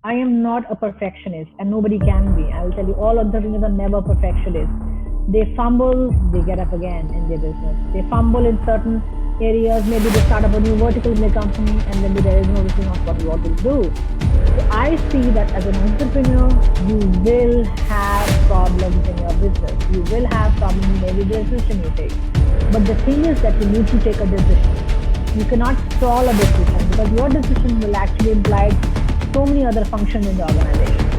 I am not a perfectionist and nobody can be. I will tell you, all entrepreneurs are never perfectionists. They fumble, they get up again in their business. They fumble in certain areas. Maybe they start up a new vertical in their company and then there is no, this is not what we want to do. So I see that as an entrepreneur, you will have problems in your business. You will have problems in every decision you take. But the thing is that you need to take a decision. You cannot stall a decision because your decision will actually imply so many other functions in the organization.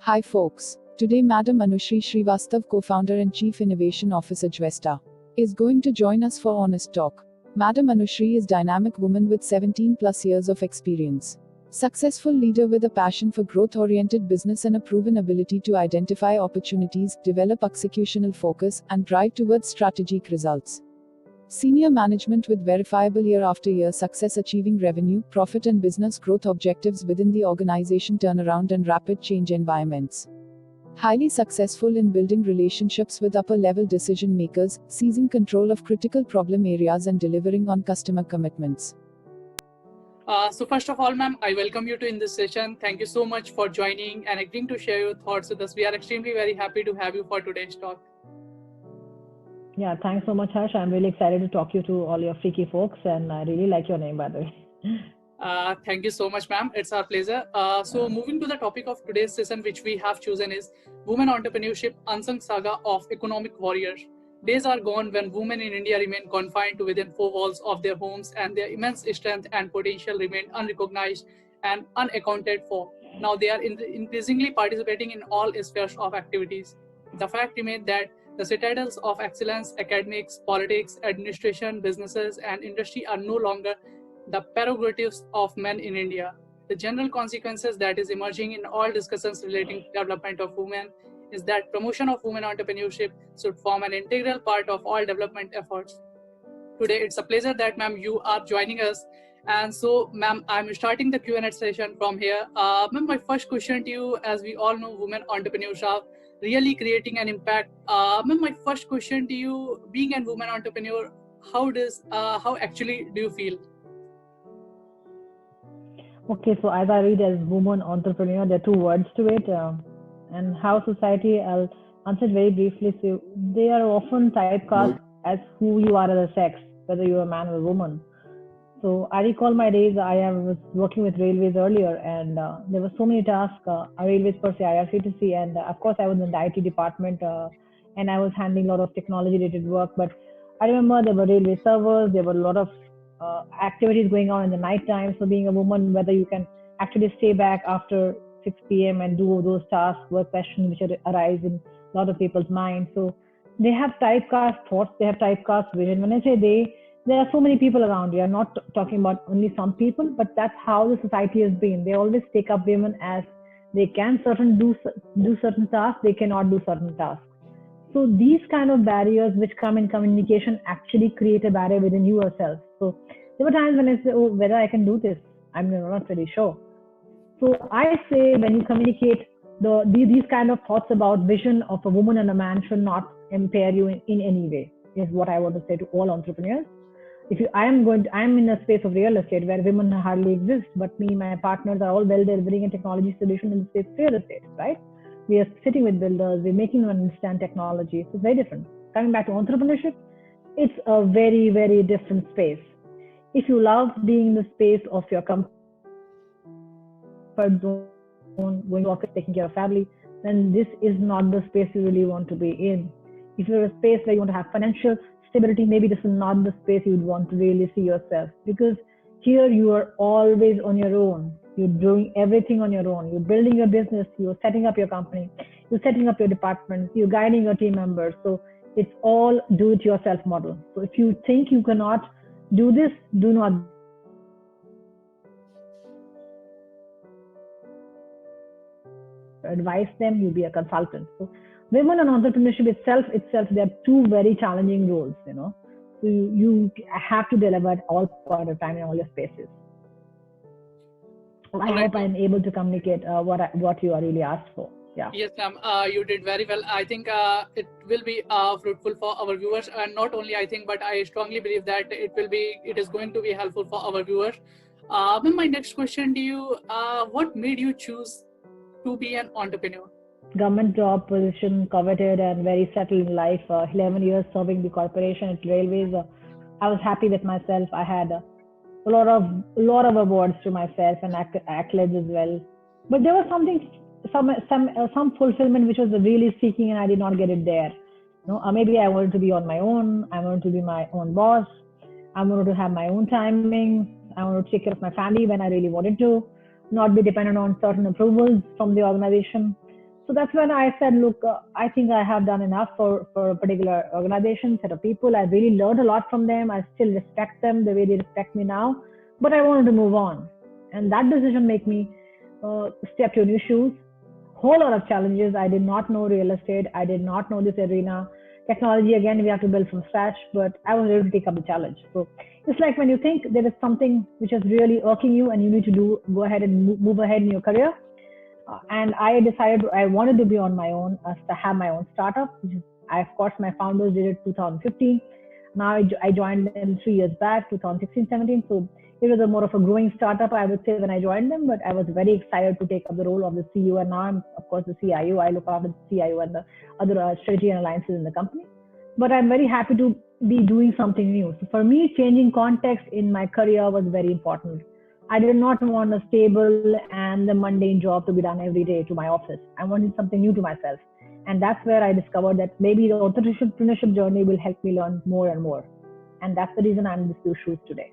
Hi folks. Today Madam Anushri Srivastav, co-founder and Chief Innovation Officer Jvesta, is going to join us for honest talk. Madam Anushri is dynamic woman with 17 plus years of experience. Successful leader with a passion for growth-oriented business and a proven ability to identify opportunities, develop executional focus, and drive towards strategic results. Senior management with verifiable year after year success achieving revenue, profit and business growth objectives within the organization turnaround and rapid change environments. Highly successful in building relationships with upper level decision makers, seizing control of critical problem areas and delivering on customer commitments. So first of all, ma'am, I welcome you to in this session. Thank you so much for joining and agreeing to share your thoughts with us. We are extremely very happy to have you for today's talk. Yeah, thanks so much, Harsh. I'm really excited to talk you to all your freaky folks, and I really like your name, by the way. Thank you so much, ma'am. It's our pleasure. So Uh, moving to the topic of today's session, which we have chosen is Women Entrepreneurship Unsung Saga of Economic Warriors. Days are gone when women in India remain confined to within four walls of their homes and their immense strength and potential remain unrecognized and unaccounted for. Now they are increasingly participating in all spheres of activities. The fact remains that the citadels of excellence, academics, politics, administration, businesses, and industry are no longer the prerogatives of men in India. The general consequences that is emerging in all discussions relating to development of women is that promotion of women entrepreneurship should form an integral part of all development efforts. Today, it's a pleasure that, ma'am, you are joining us. And so, ma'am, I'm starting the Q&A session from here. Ma'am, my first question to you, as we all know, women entrepreneurs are really creating an impact. Ma'am, my first question to you, being a woman entrepreneur, how actually do you feel? okay, so as I read as woman entrepreneur, there are two words to it. And how society, I'll answer it very briefly. So they are often typecast as who you are as a sex, whether you're a man or a woman. So I recall my days. Was working with railways earlier, and there were so many tasks. Railways per se, IRCTC, and of course I was in the IT department, and I was handling a lot of technology-related work. But I remember there were railway servers. There were a lot of activities going on in the night time. So being a woman, whether you can actually stay back after 6 p.m. and do those tasks, work questions which arise in a lot of people's minds. So they have typecast thoughts. They have typecast vision. When I say they, there are so many people around you. I'm not talking about only some people, but that's how the society has been. They always take up women as they can do certain tasks, they cannot do certain tasks. So these kind of barriers which come in communication actually create a barrier within you yourself. So there were times when I say, oh, whether I can do this, I'm not really sure. So I say when you communicate these kind of thoughts about vision of a woman and a man should not impair you in any way. Is what I want to say to all entrepreneurs. If you, I'm in a space of real estate where women hardly exist, but me, my partners are all well delivering a technology solution in the space of real estate, right? We are sitting with builders, we're making them understand technology. So it's very different. Coming back to entrepreneurship, it's a very, very different space. If you love being in the space of your comfort zone, going to office, taking care of family, then this is not the space you really want to be in. If you're a space where you want to have financial stability, maybe this is not the space you'd want to really see yourself, because here you are always on your own. You're doing everything on your own. You're building your business. You're setting up your company. You're setting up your department. You're guiding your team members. So it's all do-it-yourself model. So if you think you cannot do this, do not advise them. You be a consultant. So women and entrepreneurship itself, there are two very challenging roles. So you have to deliver at all point of time in all your spaces. I hope I'm able to communicate what you are really asked for. Yeah. Yes, ma'am. You did very well. I think it will be fruitful for our viewers, and not only I think, but I strongly believe that it is going to be helpful for our viewers. Ma'am, my next question to you: what made you choose to be an entrepreneur? Government job position, coveted and very settled in life. 11 years serving the corporation at railways. I was happy with myself. I had a lot of awards to myself and accolades as well. But there was some fulfillment which was really seeking, and I did not get it there. Maybe I wanted to be on my own. I wanted to be my own boss. I wanted to have my own timing. I wanted to take care of my family when I really wanted to, not be dependent on certain approvals from the organization. So that's when I said, look, I think I have done enough for a particular organization, set of people. I really learned a lot from them. I still respect them the way they respect me now, but I wanted to move on. And that decision made me step to new shoes. Whole lot of challenges. I did not know real estate. I did not know this arena. Technology, again, we have to build from scratch, but I was able to take up the challenge. So it's like when you think there is something which is really irking you and you need to go ahead and move ahead in your career. And I decided I wanted to be on my own, to have my own startup. Of course, my founders did it 2015. Now I joined them 3 years back, 2016-17. So it was more of a growing startup, I would say, when I joined them. But I was very excited to take up the role of the CEO. And now I'm, of course, the CIO. I look after the CIO and the other strategy and alliances in the company. But I'm very happy to be doing something new. So for me, changing context in my career was very important. I did not want a stable and the mundane job to be done every day to my office. I wanted something new to myself. And that's where I discovered that maybe the entrepreneurship journey will help me learn more and more. And that's the reason I'm in these two shoes today.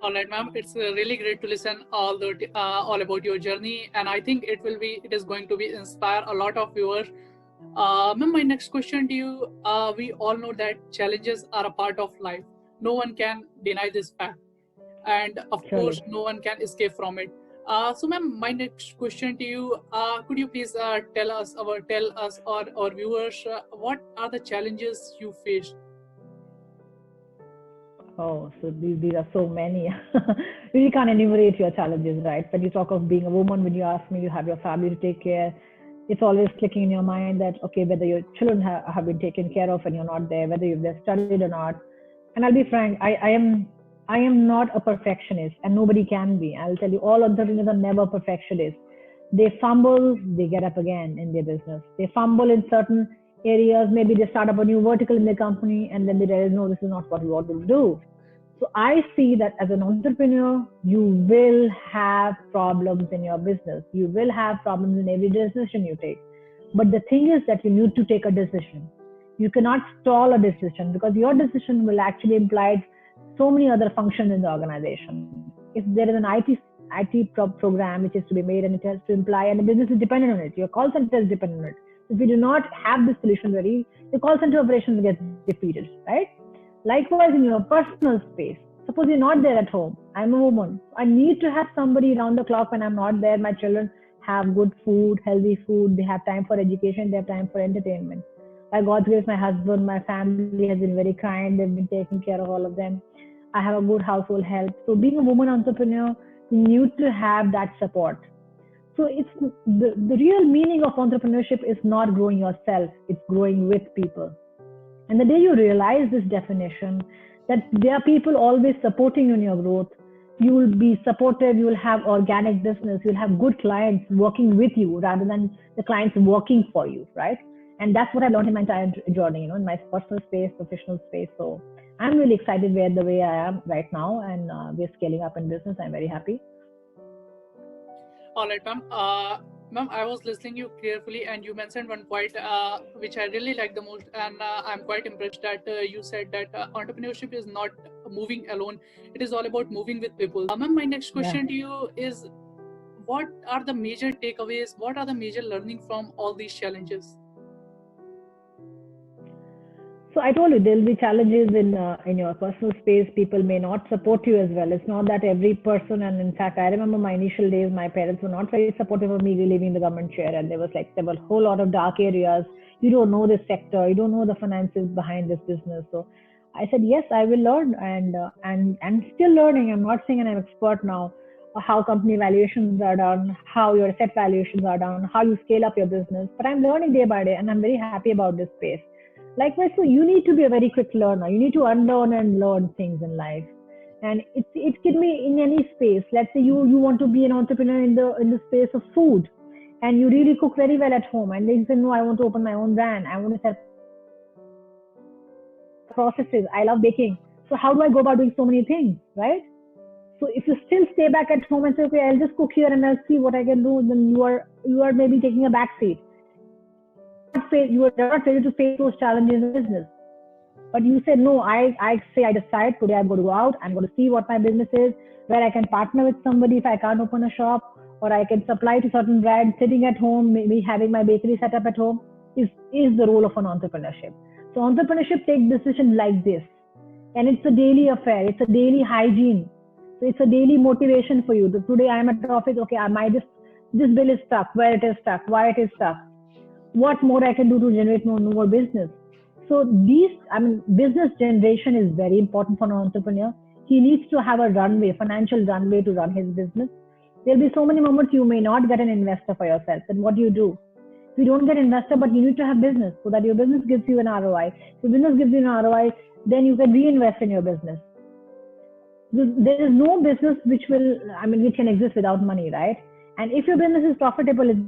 All right, ma'am. It's really great to listen all about your journey. And I think it is going to be inspire a lot of viewers. Ma'am, my next question to you, we all know that challenges are a part of life. No one can deny this fact. And of course, no one can escape from it. So, ma'am, my next question to you: could you please tell us or our viewers what are the challenges you faced? Oh, so these are so many. You can't enumerate your challenges, right? When you talk of being a woman, when you ask me, you have your family to take care. It's always clicking in your mind that okay, whether your children have been taken care of and you're not there, whether they've studied or not. And I'll be frank, I am not a perfectionist, and nobody can be. I'll tell you, all entrepreneurs are never perfectionists. They fumble, they get up again in their business. They fumble in certain areas. Maybe they start up a new vertical in their company, and then they realize, no, this is not what we want to do. So I see that as an entrepreneur, you will have problems in your business. You will have problems in every decision you take. But the thing is that you need to take a decision. You cannot stall a decision, because your decision will actually imply so many other functions in the organization. If there is an IT program which is to be made and it has to imply, and the business is dependent on it, your call center is dependent on it. If you do not have this solution ready, the call center operations get defeated, right? Likewise, in your personal space, suppose you're not there at home. I'm a woman. I need to have somebody around the clock when I'm not there. My children have good food, healthy food. They have time for education. They have time for entertainment. By God's grace, my husband, my family has been very kind. They've been taking care of all of them. I have a good household health. So being a woman entrepreneur, you need to have that support. So it's the real meaning of entrepreneurship is not growing yourself, it's growing with people. And the day you realize this definition, that there are people always supporting you in your growth, you will be supportive, you will have organic business, you'll have good clients working with you rather than the clients working for you, right? And that's what I learned in my entire journey, in my personal space, professional space. So I'm really excited the way I am right now, and we're scaling up in business. I'm very happy. All right, ma'am. Ma'am, I was listening you carefully, and you mentioned one point which I really like the most, and I'm quite impressed that you said that entrepreneurship is not moving alone; it is all about moving with people. Ma'am, my next Yeah. question to you is: what are the major takeaways? What are the major learning from all these challenges? So I told you there'll be challenges in your personal space. People may not support you as well. It's not that every person. And in fact, I remember my initial days. My parents were not very supportive of me leaving the government chair, and there were a whole lot of dark areas. You don't know this sector. You don't know the finances behind this business. So I said yes, I will learn, and still learning. I'm not saying I'm an expert now. How company valuations are done, how your asset valuations are done, how you scale up your business. But I'm learning day by day, and I'm very happy about this space. Likewise, so you need to be a very quick learner. You need to unlearn and learn things in life. And it can be in any space. Let's say you want to be an entrepreneur in the space of food, and you really cook very well at home. And then you say, no, I want to open my own brand. I want to set processes. I love baking. So how do I go about doing so many things, right? So if you still stay back at home and say, okay, I'll just cook here and I'll see what I can do, then you are maybe taking a back seat. You are not ready to face those challenges in business. But you say, no, I decide today I'm going to go out, I'm going to see what my business is, where I can partner with somebody if I can't open a shop, or I can supply to certain brands sitting at home, maybe having my bakery set up at home, is the role of an entrepreneurship. So entrepreneurship takes decisions like this. And it's a daily affair, it's a daily hygiene. So it's a daily motivation for you. Today I'm at the office, okay, this bill is stuck, where it is stuck, why it is stuck, what more I can do to generate more business. So business generation is very important for an entrepreneur. He needs to have a runway, financial runway to run his business. There'll be so many moments you may not get an investor for yourself. Then what do? If you don't get investor, but you need to have business so that your business gives you an ROI. If your business gives you an ROI, then you can reinvest in your business. There is no business which can exist without money, right? And if your business is profitable, it's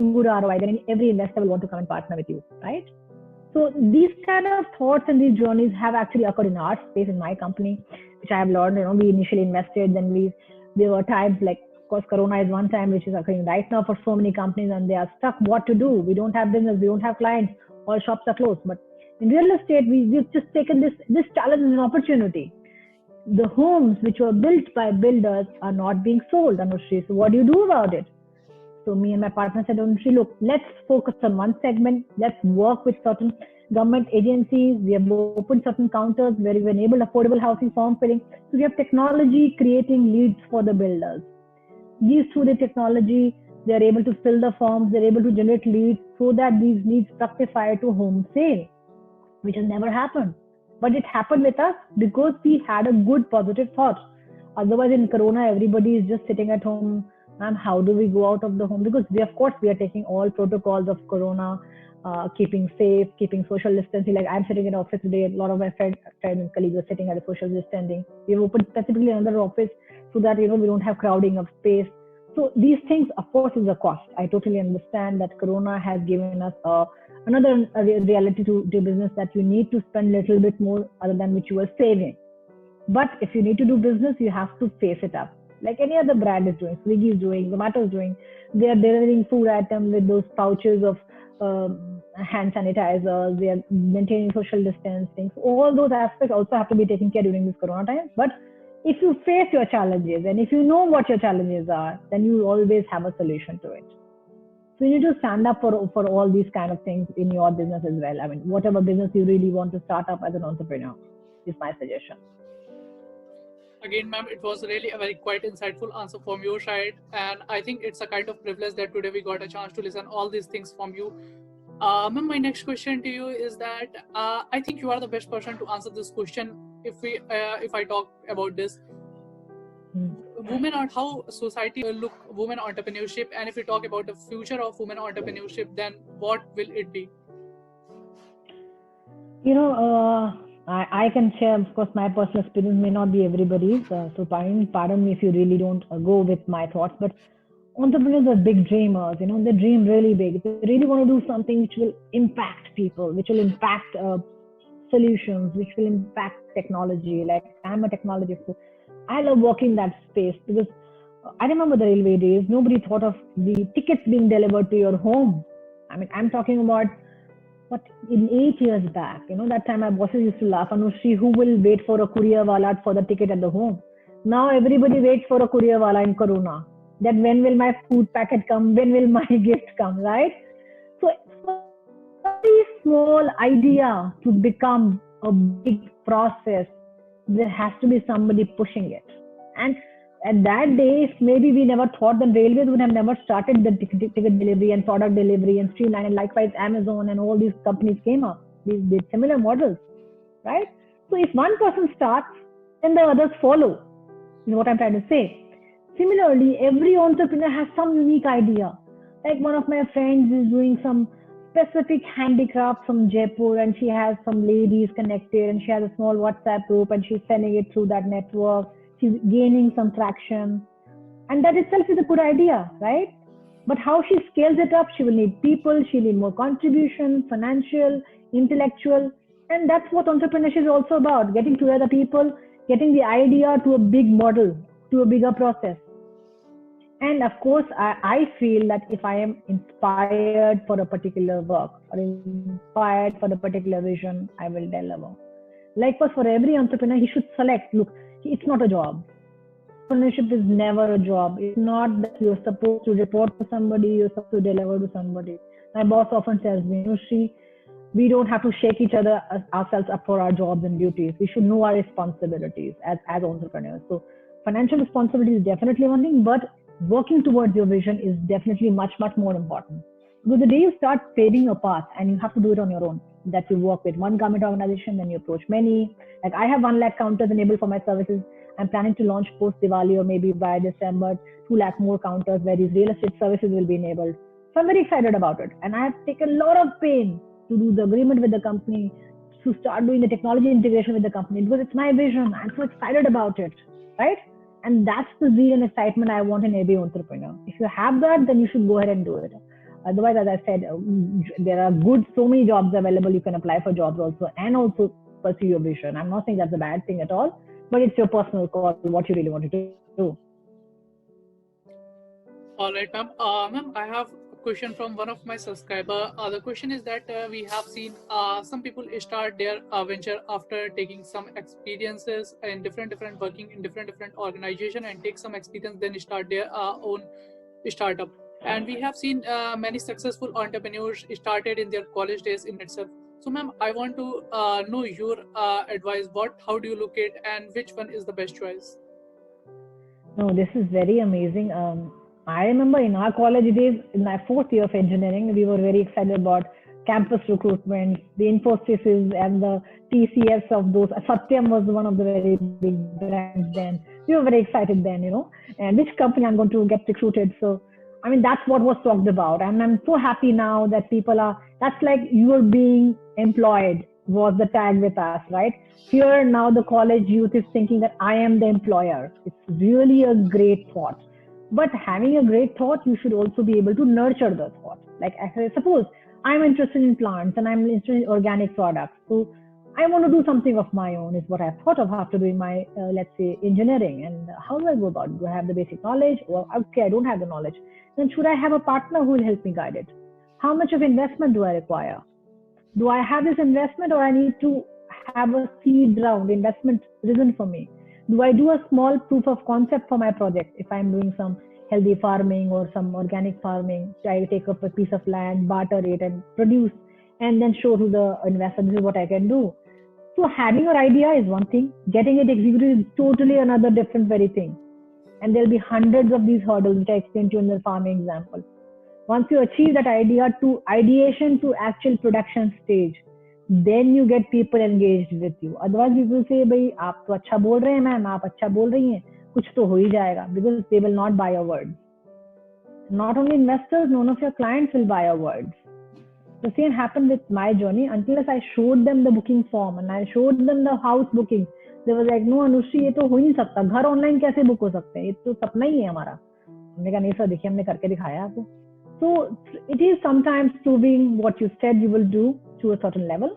good ROI, then every investor will want to come and partner with you, right? So these kind of thoughts and these journeys have actually occurred in our space in my company, which I have learned. We initially invested, then there were times like, of course, Corona is one time which is occurring right now for so many companies, and they are stuck. What to do? We don't have business, we don't have clients, all shops are closed. But in real estate, we've just taken this challenge as an opportunity. The homes which were built by builders are not being sold, Anushri. So what do you do about it? So me and my partner said, look, let's focus on one segment. Let's work with certain government agencies. We have opened certain counters where we've enabled affordable housing form filling. So we have technology creating leads for the builders. Through the technology, they're able to fill the forms, they're able to generate leads so that these leads fructify to home sale, which has never happened. But it happened with us because we had a good positive thought. Otherwise, in Corona, everybody is just sitting at home. Ma'am, how do we go out of the home? Because we are taking all protocols of Corona, keeping safe, keeping social distancing. Like I'm sitting in office today, a lot of my friends and colleagues are sitting at a social distancing. We've opened specifically another office so that we don't have crowding of space. So these things, of course, is a cost. I totally understand that Corona has given us another reality to business, that you need to spend a little bit more other than which you were saving. But if you need to do business, you have to face it up. Like any other brand is doing, Swiggy is doing, Zomato is doing. They are delivering food items with those pouches of hand sanitizers. They are maintaining social distancing. So all those aspects also have to be taken care during this Corona time. But if you face your challenges and if you know what your challenges are, then you always have a solution to it. So you need to stand up for all these kind of things in your business as well. Whatever business you really want to start up as an entrepreneur is my suggestion. Again, ma'am, it was really a very quite insightful answer from your side, and I think it's a kind of privilege that today we got a chance to listen all these things from you. Ma'am, my next question to you is that I think you are the best person to answer this question. If I talk about this, women are how society will look women entrepreneurship, and if we talk about the future of women entrepreneurship, then what will it be? I can share, of course, my personal experience may not be everybody's. So pardon me if you really don't go with my thoughts. But entrepreneurs are big dreamers. They dream really big. They really want to do something which will impact people, which will impact solutions, which will impact technology. Like I'm a technologist, so I love working that space because I remember the railway days. Nobody thought of the tickets being delivered to your home. I mean, I'm talking about what in 8 years back. That time my bosses used to laugh. Anushri, who will wait for a courier wala for the ticket at the home? Now everybody waits for a courier wala in Corona. That when will my food packet come? When will my gift come? Right? So very small idea to become a big process, there has to be somebody pushing it. And at that day, if maybe we never thought, then railways would have never started the ticket delivery and product delivery and streamline. And likewise, Amazon and all these companies came up. These did similar models, right? So if one person starts, then the others follow, is what I'm trying to say. Similarly, every entrepreneur has some unique idea. Like one of my friends is doing some specific handicraft from Jaipur, and she has some ladies connected, and she has a small WhatsApp group, and she's sending it through that network. She's gaining some traction, and that itself is a good idea, right? But how she scales it up, she will need people, she'll need more contribution, financial, intellectual, and that's what entrepreneurship is also about, getting together people, getting the idea to a big model, to a bigger process. And of course, I feel that if I am inspired for a particular work or inspired for a particular vision, I will deliver. Likewise, for every entrepreneur, he should select, look, it's not a job. Entrepreneurship is never a job. It's not that you're supposed to report to somebody, you're supposed to deliver to somebody. My boss often tells me, we don't have to shake each other ourselves up for our jobs and duties. We should know our responsibilities as entrepreneurs. So financial responsibility is definitely one thing, but working towards your vision is definitely much, much more important. Because the day you start paving your path, and you have to do it on your own, that you work with one government organization, then you approach many. Like I have 1 lakh counters enabled for my services. I'm planning to launch post Diwali or maybe by December, 2 lakh more counters where these real estate services will be enabled. So I'm very excited about it. And I have taken a lot of pain to do the agreement with the company, to start doing the technology integration with the company, because it's my vision. I'm so excited about it, right? And that's the zeal and excitement I want in every entrepreneur. If you have that, then you should go ahead and do it. Otherwise, as I said, there are so many jobs available. You can apply for jobs also and also pursue your vision. I'm not saying that's a bad thing at all, but it's your personal call, what you really want to do. All right, ma'am. Ma'am, I have a question from one of my subscriber. The question is that we have seen some people start their venture after taking some experiences in different working in different organization and take some experience, then start their own startup. And we have seen many successful entrepreneurs started in their college days in itself. So, ma'am, I want to know your advice. How do you look at, and which one is the best choice? No, this is very amazing. I remember in our college days, in my 4th year of engineering, we were very excited about campus recruitment, the Infosys and the TCS of those. Satyam was one of the very big brands then. We were very excited then, and which company I'm going to get recruited. So, I mean, that's what was talked about. And I'm so happy now that that's like you are being employed was the tag with us, right? Here now the college youth is thinking that I am the employer. It's really a great thought. But having a great thought, you should also be able to nurture the thought. Like I suppose I'm interested in plants and I'm interested in organic products. So I want to do something of my own is what I've thought of after doing my, let's say, engineering. And how do I go about it? Do I have the basic knowledge? Or okay, I don't have the knowledge. Then should I have a partner who will help me guide it? How much of investment do I require? Do I have this investment, or I need to have a seed round investment risen for me? Do I do a small proof of concept for my project? If I'm doing some healthy farming or some organic farming, I take up a piece of land, barter it and produce, and then show to the investor, this is what I can do. So having your idea is one thing, getting it executed is totally another different very thing. And there'll be hundreds of these hurdles which I explained to you in the farming example. Once you achieve that idea to ideation to actual production stage, then you get people engaged with you. Otherwise, people say, "Bhai, aap to acha bol rahe hain, ma'am, aap acha bol rahi hain, kuch to ho hi jayega," because they will not buy your words. Not only investors, none of your clients will buy your words. The same happened with my journey. Until I showed them the booking form and I showed them the house booking, they were like, "No, Anushri, ये तो हो ही नहीं सकता. घर online कैसे book हो सकते हैं? ये तो सपना ही है हमारा." हमने कहा, "नहीं सर, देखिए हमने करके दिखाया आपको." So it is sometimes proving what you said you will do to a certain level,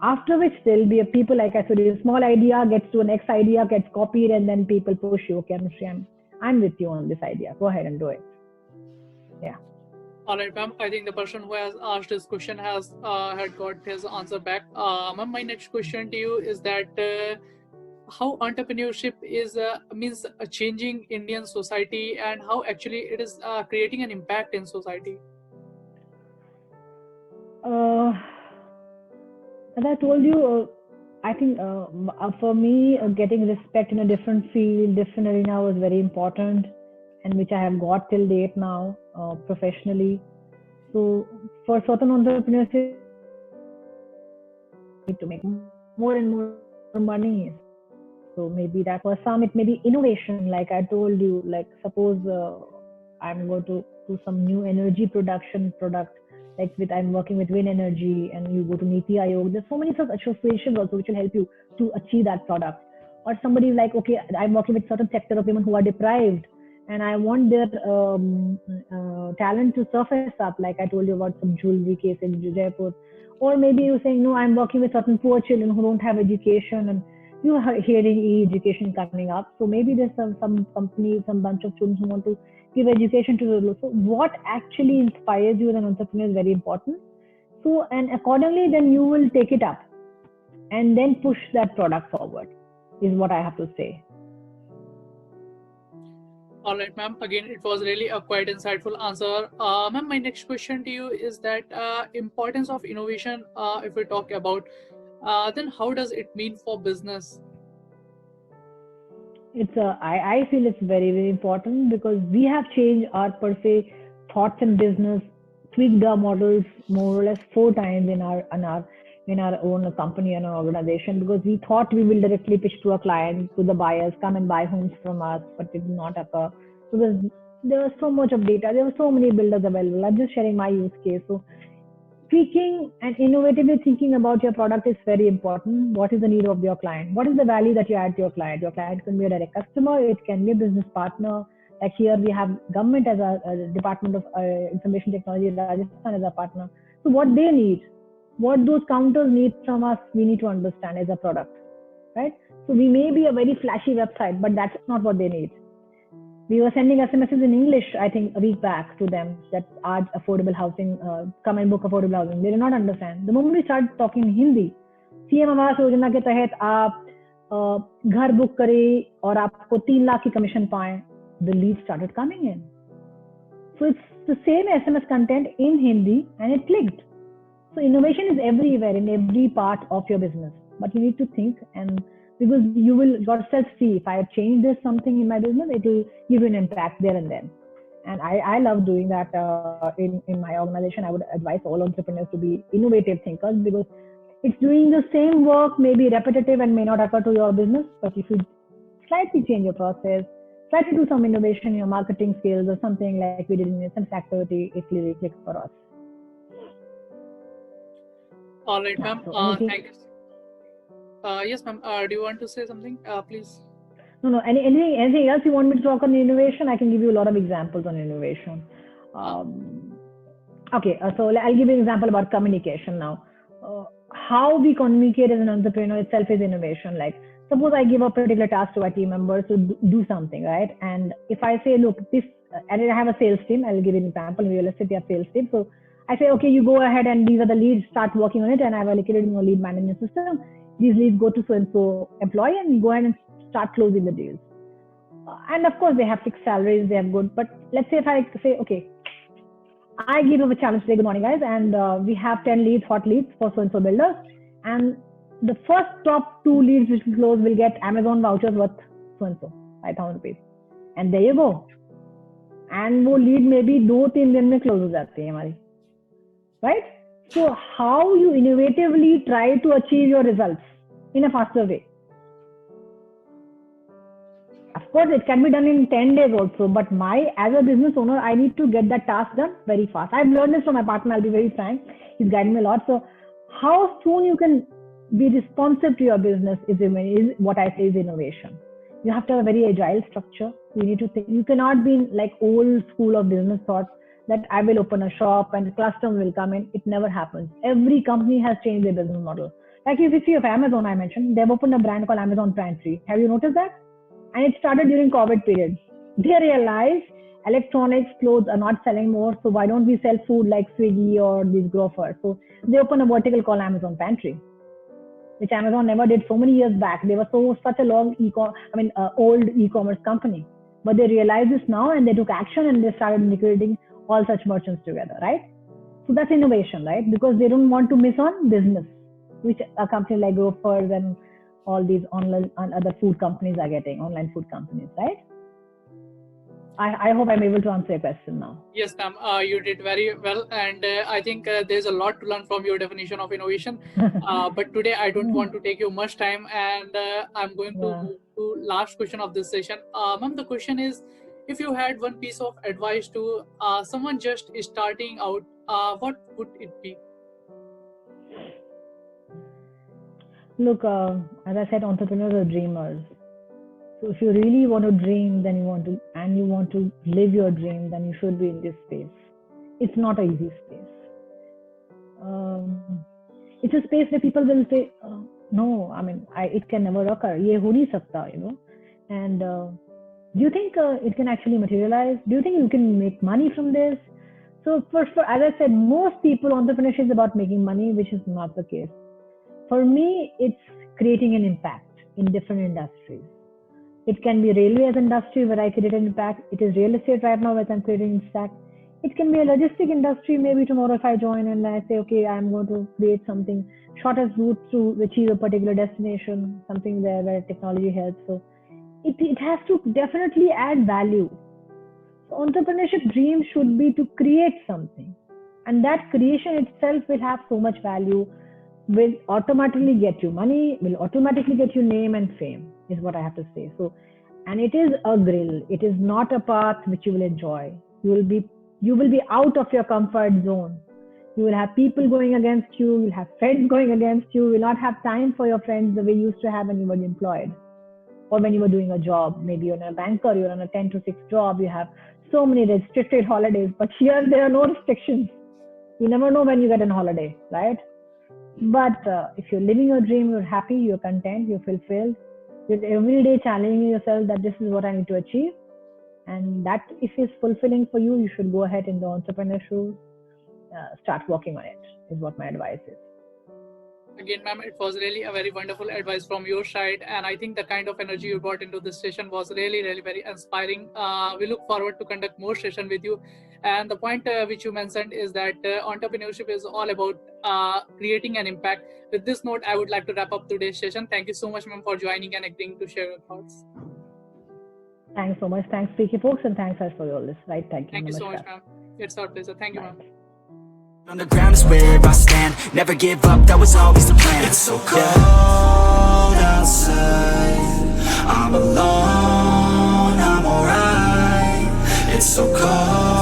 after which there will be a people, like I said, a small idea gets to an X idea, gets copied, and then people push you. Okay, Anushri, I'm with you on this idea. Go ahead and do it. Yeah. All right, ma'am. I think the person who has asked this question has had got his answer back. Ma'am, my next question to you is that how entrepreneurship is means changing Indian society, and how actually it is creating an impact in society. As I told you, I think for me, getting respect in a different field, different arena was very important, and which I have got till date now professionally. So for certain entrepreneurs, need to make more and more money. So maybe that for some it may be innovation. Like I told you, like suppose I'm going to do some new energy production product, like with I'm working with wind energy, and you go to Niti Aayog. There's so many such associations also which will help you to achieve that product. Or somebody like, okay, I'm working with certain sector of women who are deprived, and I want their talent to surface up. Like I told you about some jewelry case in Jaipur. Or maybe you're saying, no, I'm working with certain poor children who don't have education, and you are hearing e-education coming up. So maybe there's some company, some bunch of students who want to give education to the. So what actually inspires you as an entrepreneur is very important. So, and accordingly, then you will take it up and then push that product forward, is what I have to say. All right, ma'am. Again, it was really a quite insightful answer. Ma'am, my next question to you is that importance of innovation, if we talk about, then how does it mean for business? I feel it's very, very important because we have changed our per se thoughts in business, tweaked our models more or less 4 times in our own company and our organization, because we thought we will directly pitch to a client, to the buyers, come and buy homes from us, but it did not occur. So there was so much of data. There were so many builders available. I'm just sharing my use case. So tweaking and innovatively thinking about your product is very important. What is the need of your client? What is the value that you add to your client? Your client can be a direct customer. It can be a business partner. Like here we have government as a Department of Information Technology, Rajasthan as a partner. So what they need, what those counters need from us, we need to understand as a product, right? So we may be a very flashy website, but that's not what they need. We were sending SMSs in English, I think, a week back to them that are affordable housing, come and book affordable housing. They did not understand. The moment we started talking in Hindi, CM Awas Yojana के तहत आप घर book करें और आपको 3 लाख की commission पाएं, the leads started coming in. So it's the same SMS content in Hindi and it clicked. So innovation is everywhere in every part of your business, but you need to think, and because you will yourself see, if I change this something in my business, it will give you an impact there and then. And I love doing that in my organization. I would advise all entrepreneurs to be innovative thinkers, because it's doing the same work, maybe repetitive and may not occur to your business, but if you slightly change your process, try to do some innovation in your marketing skills or something like we did in the SMS activity, it really clicks for us. All right, ma'am. So Thank you. Yes, ma'am. Do you want to say something, please? No. Anything else you want me to talk on innovation? I can give you a lot of examples on innovation. Okay, so I'll give you an example about communication now. How we communicate as an entrepreneur itself is innovation. Like, suppose I give a particular task to a team member to do something, right? And if I say, look, this, and I have a sales team, I'll give you an example. In real estate, we have sales team. So I say, okay, you go ahead and these are the leads, start working on it, and I've allocated in your lead management system. These leads go to so-and-so employee, and you go ahead and start closing the deals. And of course, they have fixed salaries, they have good. But let's say if I say, okay, I give them a challenge today, good morning guys, and we have 10 leads, hot leads for so-and-so builders. And the first top 2 leads which we close will get Amazon vouchers worth so-and-so, 5,000 rupees. And there you go. And वो lead maybe 2-3 दिन में close हो जाती है हमारी. Right? So how you innovatively try to achieve your results in a faster way. Of course, it can be done in 10 days also, but as a business owner, I need to get that task done very fast. I've learned this from my partner, I'll be very frank. He's guiding me a lot. So how soon you can be responsive to your business is what I say is innovation. You have to have a very agile structure. You need to think. You cannot be in like old school of business thoughts that I will open a shop and customers will come in. It never happens. Every company has changed their business model. Like if you see of Amazon, I mentioned, they've opened a brand called Amazon Prime Free. Have you noticed that? And it started during COVID period. They realize electronics, clothes are not selling more, so why don't we sell food like Swiggy or these grofers? So they open a vertical called Amazon Pantry, which Amazon never did so many years back. They were such a old e-commerce company, but they realized this now and they took action and they started integrating all such merchants together, right? So that's innovation, right? Because they don't want to miss on business, which a company like Grofers and all these online and other food companies are getting, online food companies, right? I hope I'm able to answer your question now. Yes, ma'am, you did very well, and I think there's a lot to learn from your definition of innovation. But today I don't want to take you much time, and I'm going to move to last question of this session. Ma'am, the question is, if you had one piece of advice to someone just starting out, what would it be? Look, as I said, entrepreneurs are dreamers. So if you really want to dream, then you want to live your dream, then you should be in this space. It's not an easy space. It's a space where people will say, no, it can never occur. Ye ho nahi sakta, And do you think it can actually materialize? Do you think you can make money from this? So for as I said, most people, entrepreneurship is about making money, which is not the case. For me, it's creating an impact in different industries. It can be railways industry where I create an impact. It is real estate right now where I'm creating impact. It can be a logistic industry. Maybe tomorrow if I join and I say, okay, I'm going to create something, shortest route to achieve a particular destination, something where technology helps. So it has to definitely add value. So entrepreneurship dream should be to create something. And that creation itself will have so much value, will automatically get you money, will automatically get you name and fame, is what I have to say. So, and it is a grill. It is not a path which you will enjoy. You will be out of your comfort zone. You will have people going against you. You will have friends going against you. You will not have time for your friends the way you used to have when you were employed or when you were doing a job. Maybe you're a banker, you're on a 10 to 6 job. You have so many restricted holidays, but here there are no restrictions. You never know when you get on holiday, right? But if you're living your dream, you're happy, you're content, you're fulfilled. You're every day challenging yourself that this is what I need to achieve. And that if it's fulfilling for you, you should go ahead in the entrepreneur shoes, start working on it, is what my advice is. Again, ma'am, it was really a very wonderful advice from your side. And I think the kind of energy you brought into this session was really, really very inspiring. We look forward to conduct more session with you. And the point which you mentioned is that entrepreneurship is all about creating an impact. With this note, I would like to wrap up today's session. Thank you so much, ma'am, for joining and agreeing to share your thoughts. Thanks so much. Thanks, Freaky folks, and thanks us for all this. Right? Thank you. Thank you so much, ma'am. It's our pleasure. Thank you, ma'am. On the ground is where I stand. Never give up, that was always the plan. It's so cold outside, I'm alone, I'm alright. It's so cold